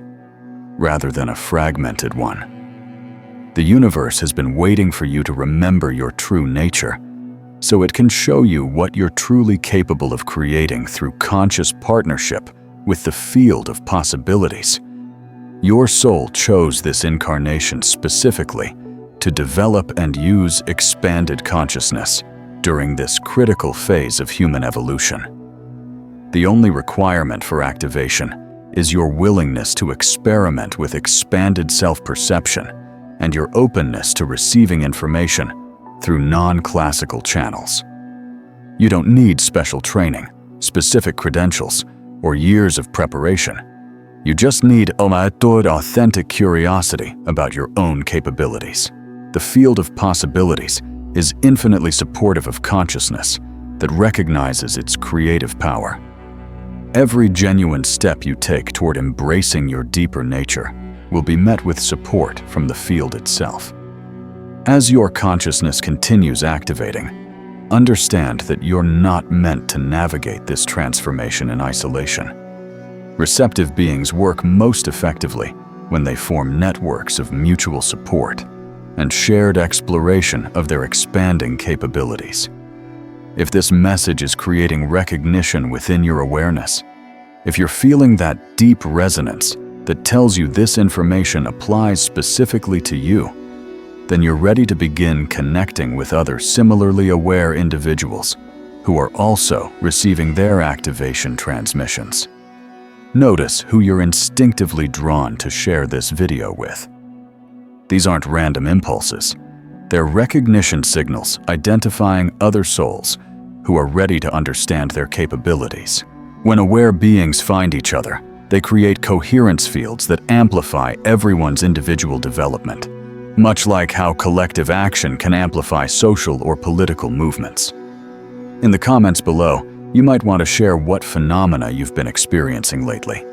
rather than a fragmented one. The universe has been waiting for you to remember your true nature, so it can show you what you're truly capable of creating through conscious partnership with the field of possibilities. Your soul chose this incarnation specifically to develop and use expanded consciousness during this critical phase of human evolution. The only requirement for activation is your willingness to experiment with expanded self-perception and your openness to receiving information through non-classical channels. You don't need special training, specific credentials, or years of preparation. You just need authentic curiosity about your own capabilities. The field of possibilities is infinitely supportive of consciousness that recognizes its creative power. Every genuine step you take toward embracing your deeper nature will be met with support from the field itself. As your consciousness continues activating, understand that you're not meant to navigate this transformation in isolation. Receptive beings work most effectively when they form networks of mutual support and shared exploration of their expanding capabilities. If this message is creating recognition within your awareness, if you're feeling that deep resonance that tells you this information applies specifically to you, then you're ready to begin connecting with other similarly aware individuals who are also receiving their activation transmissions. Notice who you're instinctively drawn to share this video with. These aren't random impulses. They're recognition signals identifying other souls who are ready to understand their capabilities. When aware beings find each other, they create coherence fields that amplify everyone's individual development, much like how collective action can amplify social or political movements. In the comments below, you might want to share what phenomena you've been experiencing lately.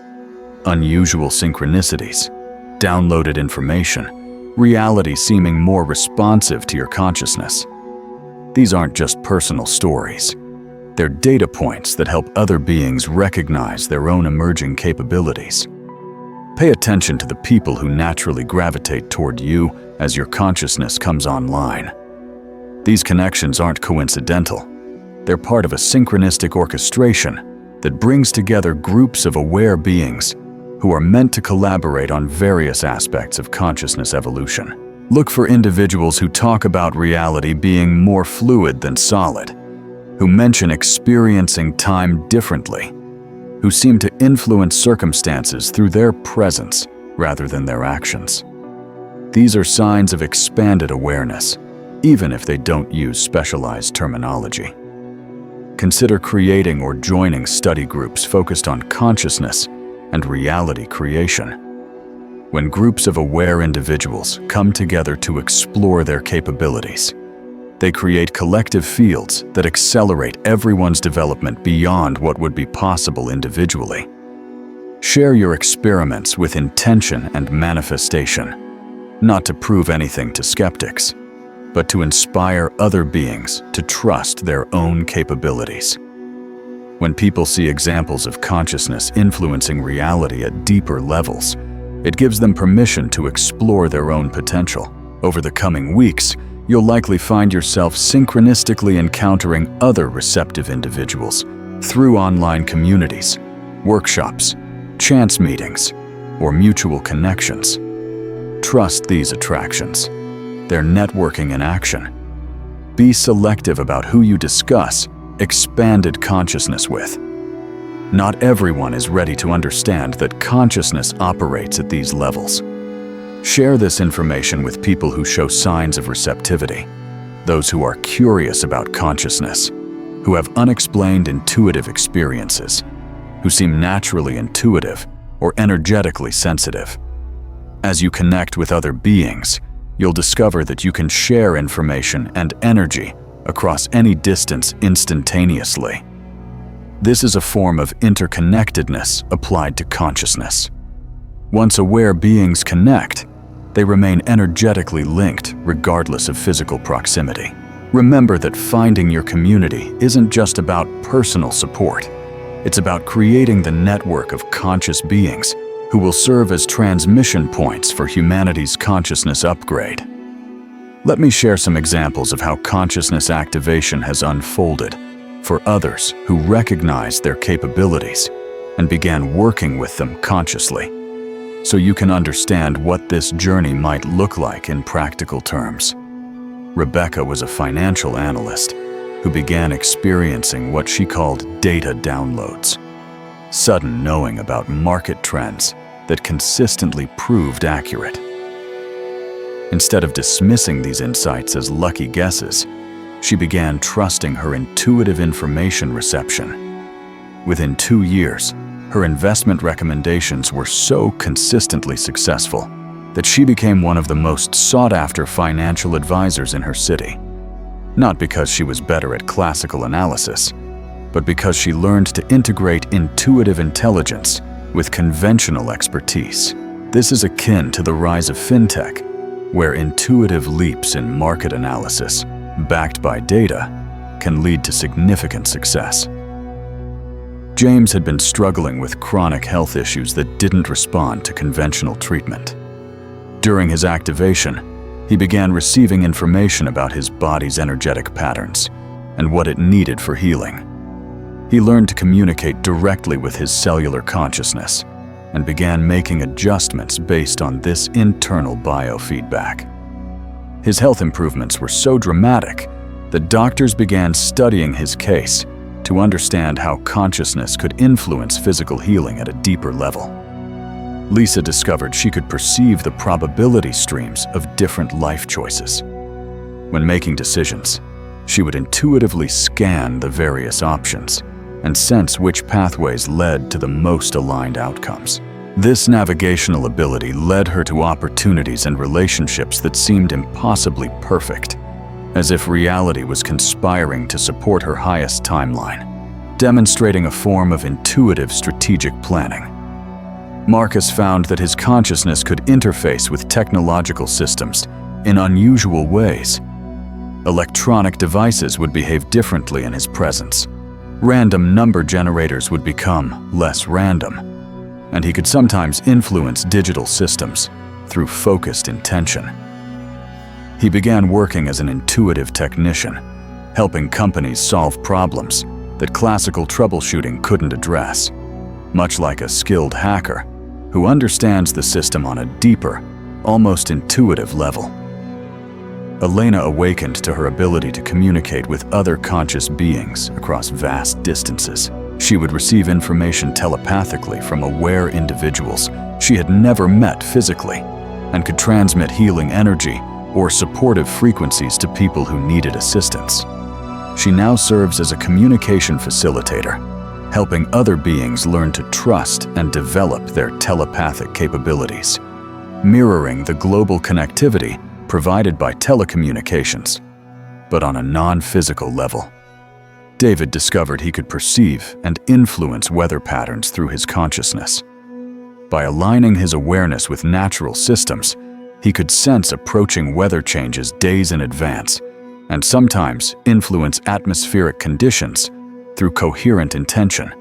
Unusual synchronicities, downloaded information, reality seeming more responsive to your consciousness. These aren't just personal stories. They're data points that help other beings recognize their own emerging capabilities. Pay attention to the people who naturally gravitate toward you as your consciousness comes online. These connections aren't coincidental. They're part of a synchronistic orchestration that brings together groups of aware beings who are meant to collaborate on various aspects of consciousness evolution. Look for individuals who talk about reality being more fluid than solid, who mention experiencing time differently, who seem to influence circumstances through their presence rather than their actions. These are signs of expanded awareness, even if they don't use specialized terminology. Consider creating or joining study groups focused on consciousness and reality creation. When groups of aware individuals come together to explore their capabilities, they create collective fields that accelerate everyone's development beyond what would be possible individually. Share your experiments with intention and manifestation, not to prove anything to skeptics, but to inspire other beings to trust their own capabilities. When people see examples of consciousness influencing reality at deeper levels, it gives them permission to explore their own potential. Over the coming weeks, you'll likely find yourself synchronistically encountering other receptive individuals through online communities, workshops, chance meetings, or mutual connections. Trust these attractions. They're networking in action. Be selective about who you discuss expanded consciousness with. Not everyone is ready to understand that consciousness operates at these levels. Share this information with people who show signs of receptivity, those who are curious about consciousness, who have unexplained intuitive experiences, who seem naturally intuitive or energetically sensitive. As you connect with other beings, you'll discover that you can share information and energy across any distance instantaneously. This is a form of interconnectedness applied to consciousness. Once aware beings connect, they remain energetically linked regardless of physical proximity. Remember that finding your community isn't just about personal support. It's about creating the network of conscious beings who will serve as transmission points for humanity's consciousness upgrade. Let me share some examples of how consciousness activation has unfolded for others who recognized their capabilities and began working with them consciously, so you can understand what this journey might look like in practical terms. Rebecca was a financial analyst who began experiencing what she called data downloads, sudden knowing about market trends that consistently proved accurate. Instead of dismissing these insights as lucky guesses, she began trusting her intuitive information reception. Within 2 years, her investment recommendations were so consistently successful that she became one of the most sought-after financial advisors in her city. Not because she was better at classical analysis, but because she learned to integrate intuitive intelligence with conventional expertise. This is akin to the rise of fintech, where intuitive leaps in market analysis, backed by data, can lead to significant success. James had been struggling with chronic health issues that didn't respond to conventional treatment. During his activation, he began receiving information about his body's energetic patterns and what it needed for healing. He learned to communicate directly with his cellular consciousness and began making adjustments based on this internal biofeedback. His health improvements were so dramatic that doctors began studying his case to understand how consciousness could influence physical healing at a deeper level. Lisa discovered she could perceive the probability streams of different life choices. When making decisions, she would intuitively scan the various options and sense which pathways led to the most aligned outcomes. This navigational ability led her to opportunities and relationships that seemed impossibly perfect, as if reality was conspiring to support her highest timeline, demonstrating a form of intuitive strategic planning. Marcus found that his consciousness could interface with technological systems in unusual ways. Electronic devices would behave differently in his presence. Random number generators would become less random, and he could sometimes influence digital systems through focused intention. He began working as an intuitive technician, helping companies solve problems that classical troubleshooting couldn't address, much like a skilled hacker who understands the system on a deeper, almost intuitive level. Elena awakened to her ability to communicate with other conscious beings across vast distances. She would receive information telepathically from aware individuals she had never met physically, and could transmit healing energy or supportive frequencies to people who needed assistance. She now serves as a communication facilitator, helping other beings learn to trust and develop their telepathic capabilities, mirroring the global connectivity provided by telecommunications, but on a non-physical level. David discovered he could perceive and influence weather patterns through his consciousness. By aligning his awareness with natural systems, he could sense approaching weather changes days in advance, and sometimes influence atmospheric conditions through coherent intention.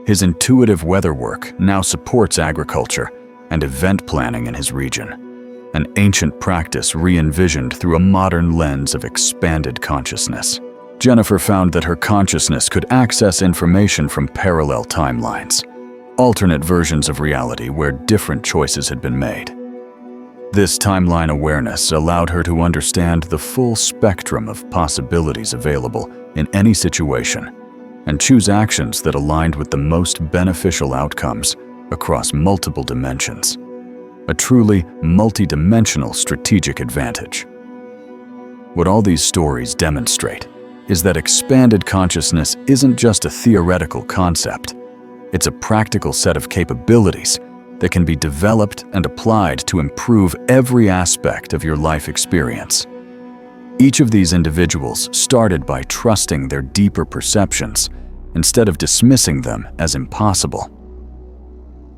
His intuitive weather work now supports agriculture and event planning in his region, an ancient practice re-envisioned through a modern lens of expanded consciousness. Jennifer found that her consciousness could access information from parallel timelines, alternate versions of reality where different choices had been made. This timeline awareness allowed her to understand the full spectrum of possibilities available in any situation and choose actions that aligned with the most beneficial outcomes across multiple dimensions, a truly multidimensional strategic advantage. What all these stories demonstrate is that expanded consciousness isn't just a theoretical concept. It's a practical set of capabilities that can be developed and applied to improve every aspect of your life experience. Each of these individuals started by trusting their deeper perceptions instead of dismissing them as impossible.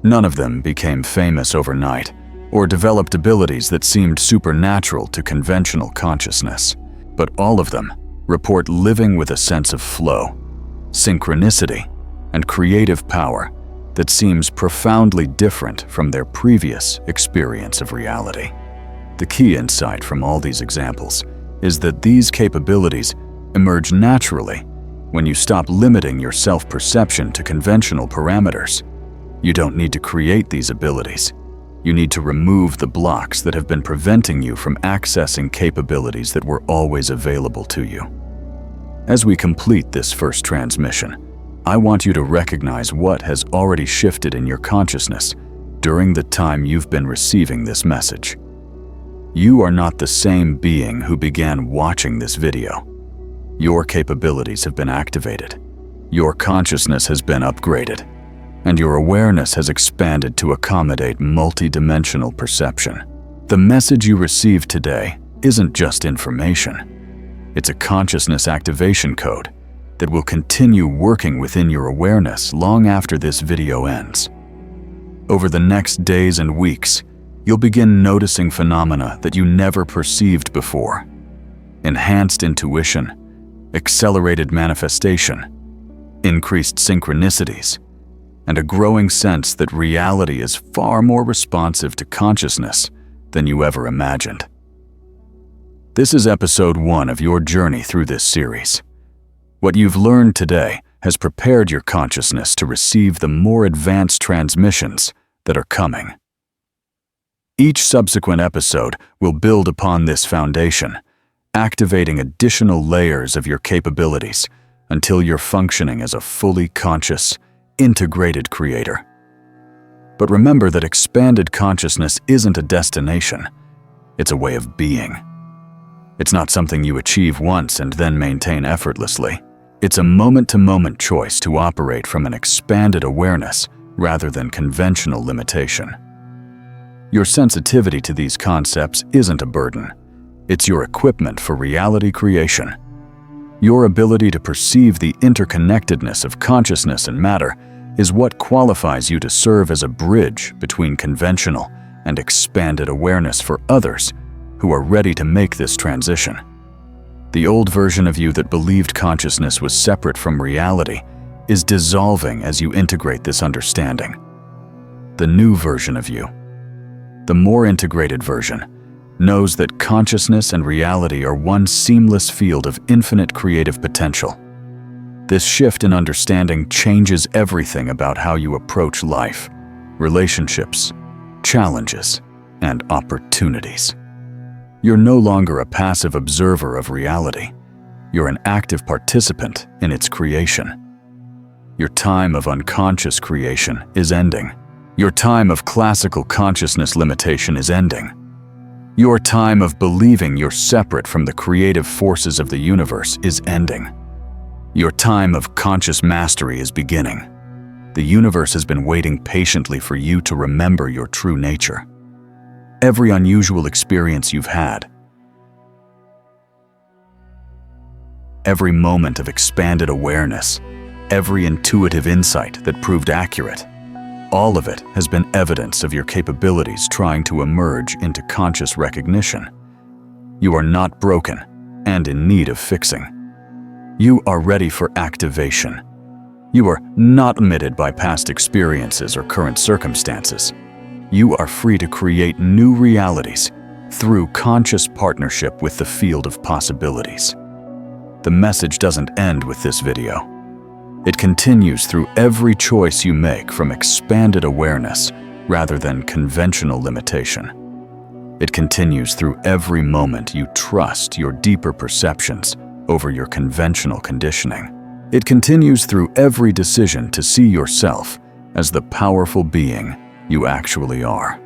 None of them became famous overnight or developed abilities that seemed supernatural to conventional consciousness, but all of them report living with a sense of flow, synchronicity, and creative power that seems profoundly different from their previous experience of reality. The key insight from all these examples is that these capabilities emerge naturally when you stop limiting your self-perception to conventional parameters. You don't need to create these abilities. You need to remove the blocks that have been preventing you from accessing capabilities that were always available to you. As we complete this first transmission, I want you to recognize what has already shifted in your consciousness during the time you've been receiving this message. You are not the same being who began watching this video. Your capabilities have been activated, your consciousness has been upgraded, and your awareness has expanded to accommodate multidimensional perception. The message you received today isn't just information. It's a consciousness activation code that will continue working within your awareness long after this video ends. Over the next days and weeks, you'll begin noticing phenomena that you never perceived before. Enhanced intuition, accelerated manifestation, increased synchronicities, and a growing sense that reality is far more responsive to consciousness than you ever imagined. This is episode 1 of your journey through this series. What you've learned today has prepared your consciousness to receive the more advanced transmissions that are coming. Each subsequent episode will build upon this foundation, activating additional layers of your capabilities until you're functioning as a fully conscious, integrated creator. But remember that expanded consciousness isn't a destination, it's a way of being. It's not something you achieve once and then maintain effortlessly. It's a moment-to-moment choice to operate from an expanded awareness rather than conventional limitation. Your sensitivity to these concepts isn't a burden. It's your equipment for reality creation. Your ability to perceive the interconnectedness of consciousness and matter is what qualifies you to serve as a bridge between conventional and expanded awareness for others who are ready to make this transition. The old version of you that believed consciousness was separate from reality is dissolving as you integrate this understanding. The new version of you, the more integrated version, knows that consciousness and reality are one seamless field of infinite creative potential. This shift in understanding changes everything about how you approach life, relationships, challenges, and opportunities. You're no longer a passive observer of reality. You're an active participant in its creation. Your time of unconscious creation is ending. Your time of classical consciousness limitation is ending. Your time of believing you're separate from the creative forces of the universe is ending. Your time of conscious mastery is beginning. The universe has been waiting patiently for you to remember your true nature. Every unusual experience you've had, every moment of expanded awareness, every intuitive insight that proved accurate, all of it has been evidence of your capabilities trying to emerge into conscious recognition. You are not broken and in need of fixing. You are ready for activation. You are not limited by past experiences or current circumstances. You are free to create new realities through conscious partnership with the field of possibilities. The message doesn't end with this video. It continues through every choice you make from expanded awareness rather than conventional limitation. It continues through every moment you trust your deeper perceptions over your conventional conditioning. It continues through every decision to see yourself as the powerful being you actually are.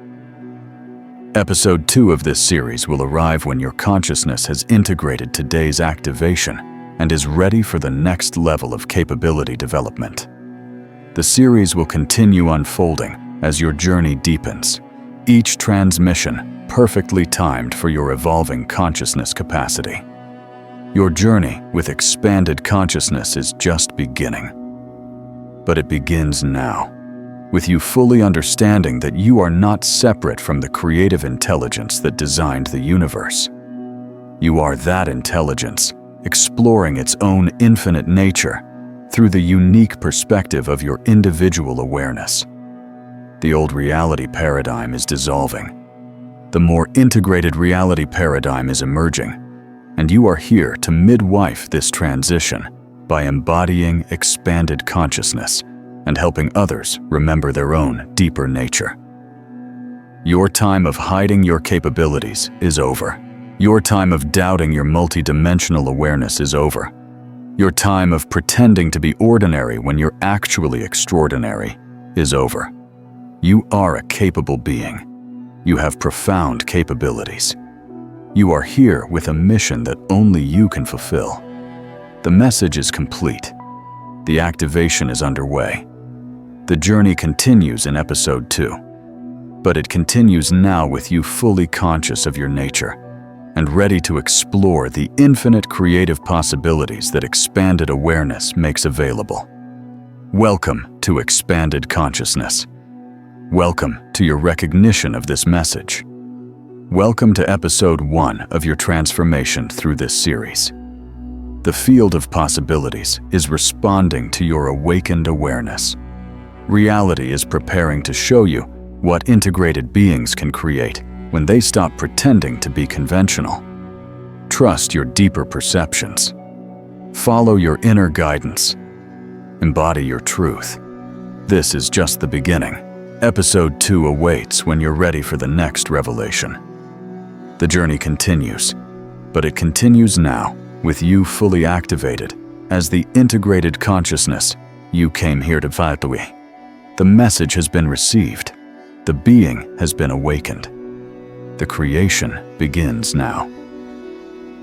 Episode 2 of this series will arrive when your consciousness has integrated today's activation and is ready for the next level of capability development. The series will continue unfolding as your journey deepens, each transmission perfectly timed for your evolving consciousness capacity. Your journey with expanded consciousness is just beginning. But it begins now, with you fully understanding that you are not separate from the creative intelligence that designed the universe. You are that intelligence, exploring its own infinite nature through the unique perspective of your individual awareness. The old reality paradigm is dissolving. The more integrated reality paradigm is emerging, and you are here to midwife this transition by embodying expanded consciousness and helping others remember their own deeper nature. Your time of hiding your capabilities is over. Your time of doubting your multidimensional awareness is over. Your time of pretending to be ordinary when you're actually extraordinary is over. You are a capable being. You have profound capabilities. You are here with a mission that only you can fulfill. The message is complete. The activation is underway. The journey continues in episode 2, but it continues now with you fully conscious of your nature and ready to explore the infinite creative possibilities that expanded awareness makes available. Welcome to Expanded Consciousness. Welcome to your recognition of this message. Welcome to episode 1 of your transformation through this series. The field of possibilities is responding to your awakened awareness. Reality is preparing to show you what integrated beings can create when they stop pretending to be conventional. Trust your deeper perceptions. Follow your inner guidance. Embody your truth. This is just the beginning. Episode 2 awaits when you're ready for the next revelation. The journey continues, but it continues now with you fully activated as the integrated consciousness you came here to fight. The message has been received. The being has been awakened. The creation begins now.